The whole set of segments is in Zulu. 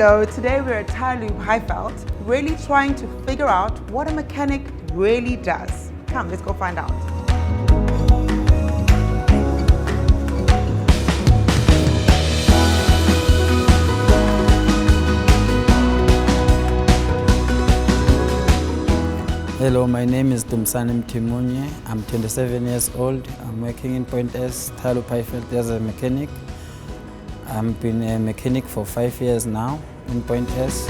Hello, today we're at Tyrlube Highveld, really trying to figure out what a mechanic really does. Come, let's go find out. Hello, my name is Dumisani Mthimuni. I'm 27 years old. I'm working in Point S Tyrlube Highveld as a mechanic. I've been a mechanic for 5 years now in Point S.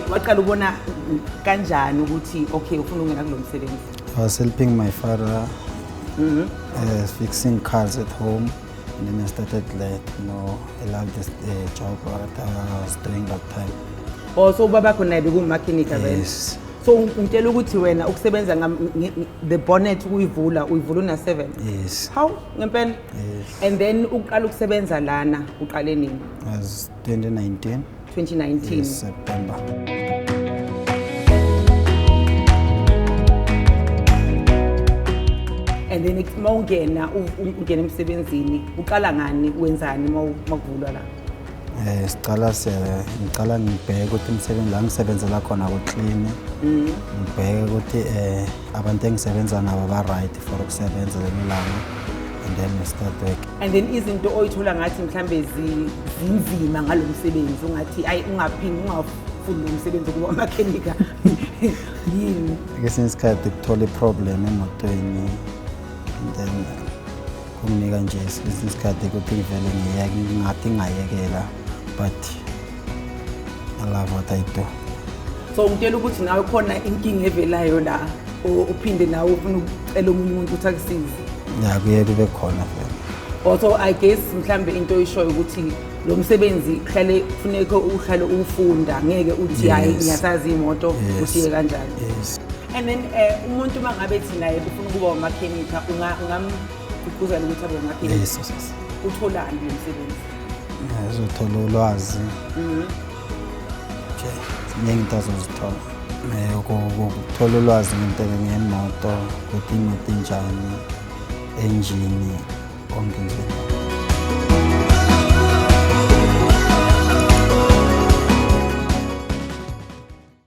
Waqala ubona kanjani ukuthi okay ufuna ungena kulo msebenzi? I was helping my father fixing cars at home, and then I started I loved this job that I was doing that time. Oh, so baba khona bekumechanic vele? Yes. So ngitshela ukuthi wena ukusebenza the bonnet uyivula una 7? Yes. How ngempela? Yes. And then uqala ukusebenza lana uqale nini? It was 2019. 2019. Yes, September. And then mawungena ungena emsebenzini uqala ngani wenzani mawuvulwa la? Ngiqala ngibheke ukuthi umsebenzi la ngisebenzela khona ku-clean. Ngibheke ukuthi abantu engisebenza nabo ba-right for ukusebenza lelanga, and then we start work. And then izinto oyithola ngathi mhlambe zinzima ngalo msebenzi ungathi ayi ungaphindi ungafuni umsebenzi kuba makhenika yini? Ngesinye isikhathi kuthola i-problem emotweni, and then kumnika nje esinye isikhathi ukuthi ngivele ngingathi ngayekela, but I love what I do. So ngitshela ukuthi nawe khona inkinga evelayo la uphinde nawe ufuna ucela omunye umuntu ukuthi akusize. Ya kuye kube khona vele. Also I guess mhlambe into oyishoyo ukuthi lo msebenzi kuhlale kufuneka uhlale ufunda, ngeke uthi hayi ngiyasazi imoto usiye kanjani. Yes. And then umuntu mangabe ethi naye ufuna ukuba umakanika ungamgqugquzela ukuthi abe umakanika? Yes. Utholani lo msebenzi? Uzothola ulwazi. Ziningi into azozithola. Ukuthola ulwazi ngemoto, ukuthi imoto injani, engine, konke nje.